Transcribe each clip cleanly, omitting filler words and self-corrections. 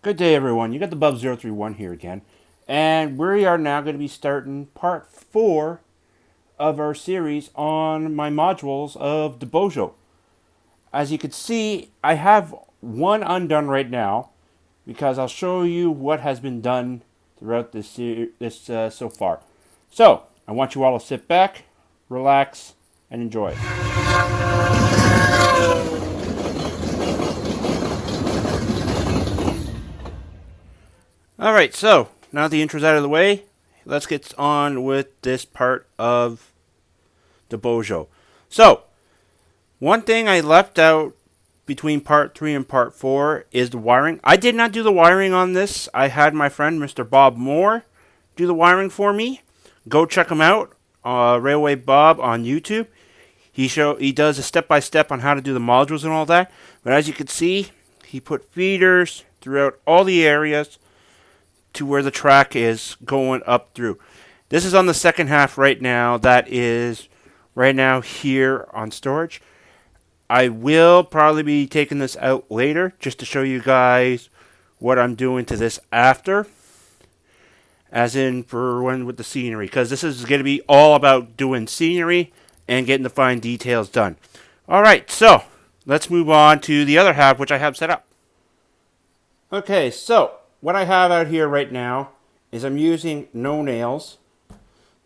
Good day, everyone. You got the Bub031 here again. And we are now going to be starting part 4 of our series on my modules of Debeaujeu. As you can see, I have one undone right now because I'll show you what has been done throughout this so far. So, I want you all to sit back, relax, and enjoy. Alright, so now the intro's out of the way, let's get on with this part of Debeaujeu. So, one thing I left out between part 3 and part 4 is the wiring. I did not do the wiring on this. I had my friend Mr. Bob Moore do the wiring for me. Go check him out, Railway Bob on YouTube. He does a step-by-step on how to do the modules and all that. But as you can see, he put feeders throughout all the areas to where the track is going up through. This is on the second half right now. That is right now here on storage. I will probably be taking this out later just to show you guys what I'm doing to this after. As in for when with the scenery. Because this is going to be all about doing scenery and getting the fine details done. Alright, so let's move on to the other half which I have set up. Okay, so what I have out here right now is I'm using no nails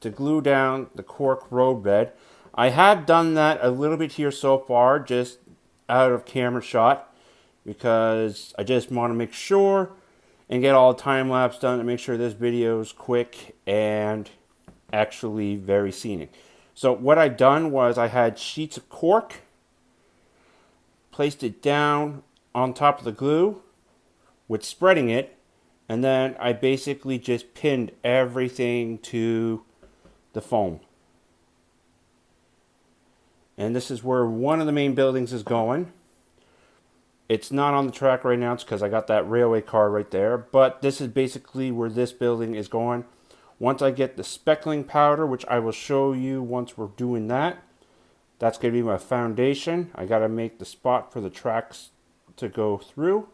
to glue down the Cork roadbed. I have done that a little bit here so far, just out of camera shot, because I just want to make sure and get all the time lapse done to make sure this video is quick and actually very scenic. So what I've done was I had sheets of cork, placed it down on top of the glue with spreading it, and then I basically just pinned everything to the foam. And this is where one of the main buildings is going. It's not on the track right now, it's because I got that railway car right there. But this is basically where this building is going. Once I get the speckling powder, which I will show you once we're doing that, that's going to be my foundation. I got to make the spot for the tracks to go through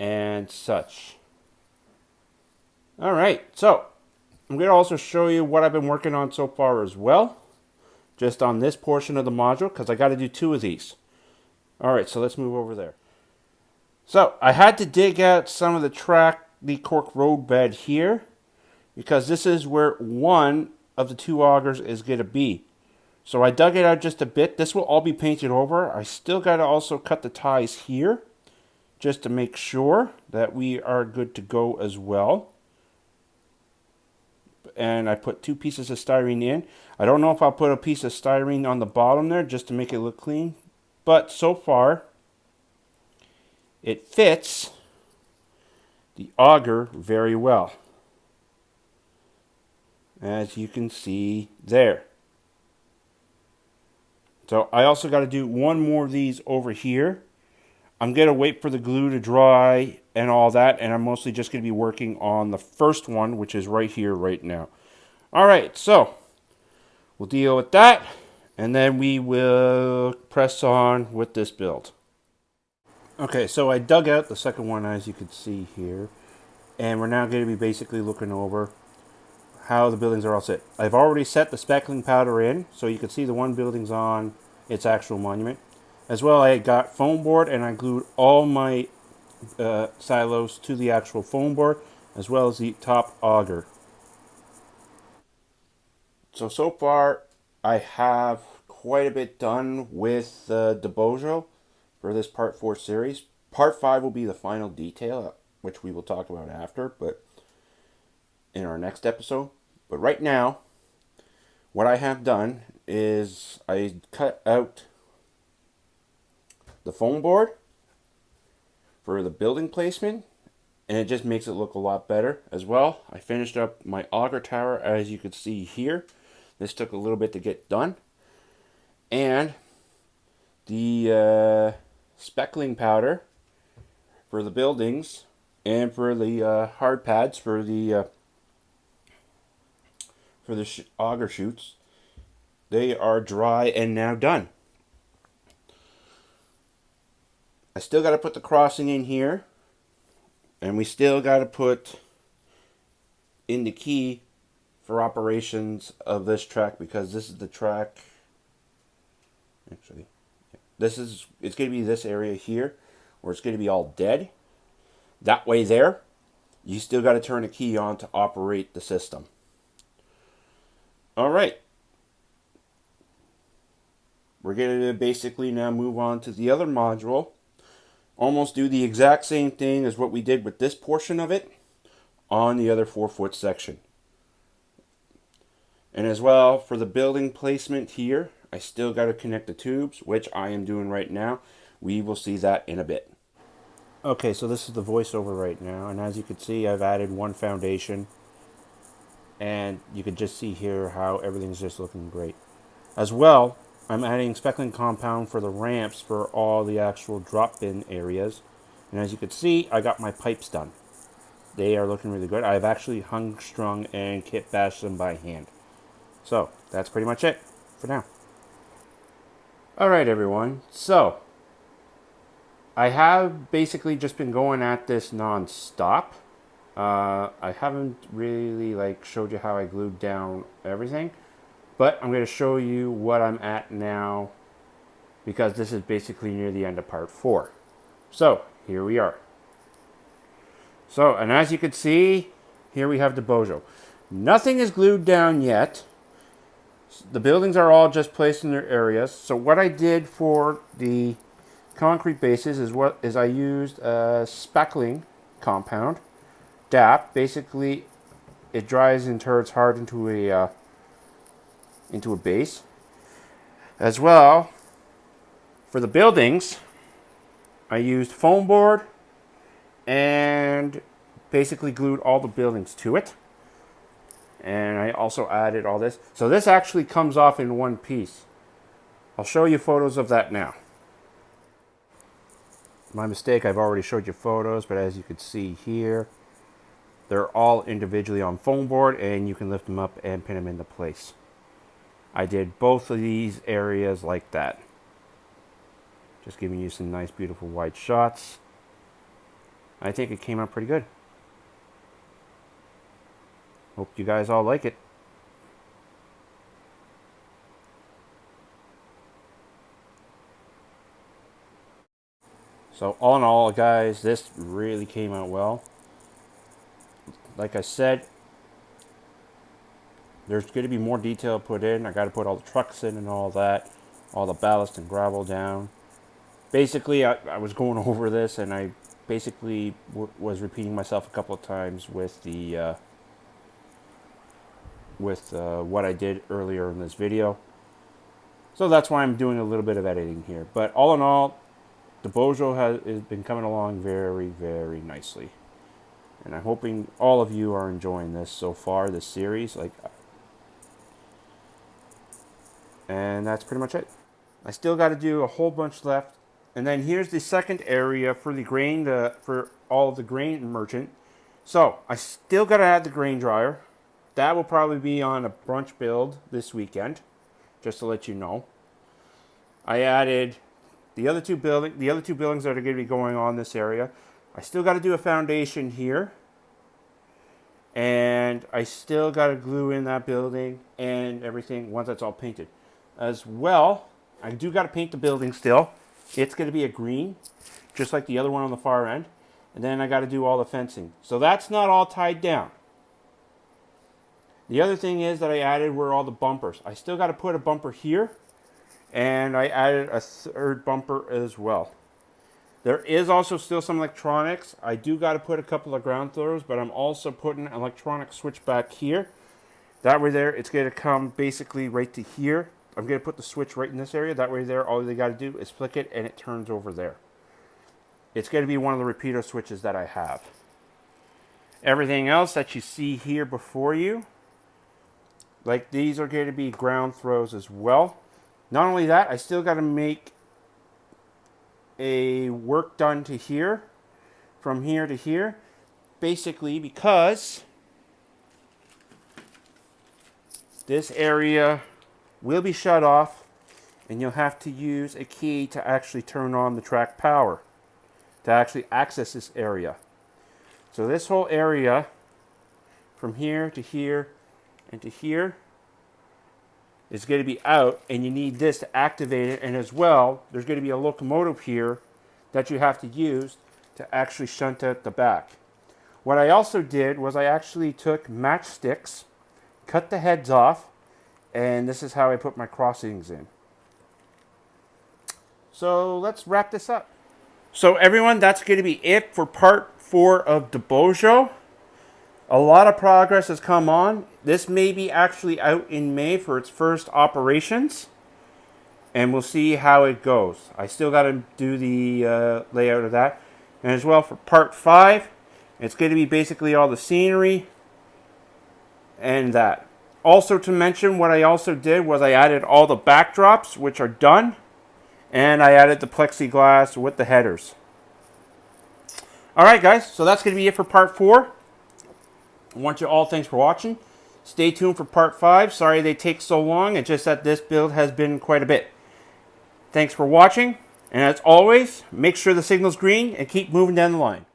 and such. Alright, so I'm going to also show you what I've been working on so far as well. Just on this portion of the module, because I got to do 2 of these. Alright, so let's move over there. So, I had to dig out some of the cork roadbed here, because this is where one of the 2 augers is going to be. So I dug it out just a bit. This will all be painted over. I still got to also cut the ties here, just to make sure that we are good to go as well. And I put 2 pieces of styrene in. I don't know if I'll put a piece of styrene on the bottom there just to make it look clean. But so far, it fits the auger very well. As you can see there. So I also got to do 1 more of these over here. I'm going to wait for the glue to dry and all that, and I'm mostly just going to be working on the first one, which is right here, right now. Alright, so we'll deal with that, and then we will press on with this build. Okay, so I dug out the second one, as you can see here, and we're now going to be basically looking over how the buildings are all set. I've already set the speckling powder in, so you can see the one building's on its actual monument. As well, I got foam board, and I glued all my silos to the actual foam board, as well as the top auger. So far, I have quite a bit done with Debeaujeu for this part 4 series. Part 5 will be the final detail, which we will talk about after, but in our next episode. But right now, what I have done is I cut out the foam board for the building placement, and it just makes it look a lot better as well. I finished up my auger tower, as you can see here. This took a little bit to get done. And the speckling powder for the buildings and for the hard pads for the auger chutes, they are dry and now done. I still got to put the crossing in here And we still got to put in the key for operations of this track, because this is the track. Actually, it's going to be this area here where it's going to be all dead. That way there, you still got to turn a key on to operate the system. All right. We're going to basically now move on to the other module. Almost do the exact same thing as what we did with this portion of it on the other 4-foot section. And as well, for the building placement here, I still got to connect the tubes, which I am doing right now. We will see that in a bit. Okay, so this is the voiceover right now, and as you can see, I've added one foundation, and you can just see here how everything's just looking great. As well, I'm adding speckling compound for the ramps for all the actual drop bin areas, and as you can see, I got my pipes done. They are looking really good. I've actually hung, strung, and kit bashed them by hand. So, that's pretty much it for now. Alright everyone, so I have basically just been going at this non-stop. I haven't really showed you how I glued down everything, but I'm going to show you what I'm at now, because this is basically near the end of part 4. So, here we are. So, and as you can see, here we have Debeaujeu. Nothing is glued down yet. The buildings are all just placed in their areas. So what I did for the concrete bases is I used speckling compound, DAP. Basically, it dries and turns hard into a base. As well, for the buildings, I used foam board and basically glued all the buildings to it. And I also added all this. So this actually comes off in one piece. I'll show you photos of that now. My mistake, I've already showed you photos, but as you can see here, they're all individually on foam board, and you can lift them up and pin them into place. I did both of these areas like that. Just giving you some nice, beautiful wide shots. I think it came out pretty good. Hope you guys all like it. So all in all, guys, this really came out well. Like I said, there's going to be more detail put in. I got to put all the trucks in and all that, all the ballast and gravel down. Basically, I was going over this, and I basically was repeating myself a couple of times with the what I did earlier in this video. So that's why I'm doing a little bit of editing here. But all in all, Debeaujeu has been coming along very, very nicely. And I'm hoping all of you are enjoying this so far, this series. And that's pretty much it. I still got to do a whole bunch left. And then here's the second area for the grain, for all of the grain merchant. So I still got to add the grain dryer. That will probably be on a brunch build this weekend, just to let you know. I added the other two buildings that are going to be going on this area. I still got to do a foundation here, and I still got to glue in that building and everything once that's all painted. As well, I do got to paint the building still. It's going to be a green, just like the other one on the far end. And then I got to do all the fencing. So that's not all tied down. The other thing is that I added were all the bumpers. I still got to put a bumper here, and I added a third bumper as well. There is also still some electronics. I do got to put a couple of ground throws, but I'm also putting an electronic switch back here. That way there, it's going to come basically right to here. I'm going to put the switch right in this area. That way there, all they got to do is flick it, and it turns over there. It's going to be one of the repeater switches that I have. Everything else that you see here before you, like these are going to be ground throws as well. Not only that, I still got to make a work done to here, from here to here, basically because this area will be shut off, and you'll have to use a key to actually turn on the track power to actually access this area. So this whole area from here to here and to here is going to be out, and you need this to activate it. And as well, there's going to be a locomotive here that you have to use to actually shunt out the back. What I also did was I actually took matchsticks, cut the heads off, and this is how I put my crossings in. So let's wrap this up. So everyone, that's going to be it for part 4 of Debeaujeu. A lot of progress has come on. This may be actually out in May for its first operations, and we'll see how it goes. I still got to do the layout of that. And as well for part 5, it's going to be basically all the scenery and that. Also to mention, what I also did was I added all the backdrops, which are done, and I added the plexiglass with the headers. Alright guys, so that's going to be it for part 4. I want you all, thanks for watching. Stay tuned for part 5. Sorry they take so long. It's just that this build has been quite a bit. Thanks for watching. And as always, make sure the signal's green and keep moving down the line.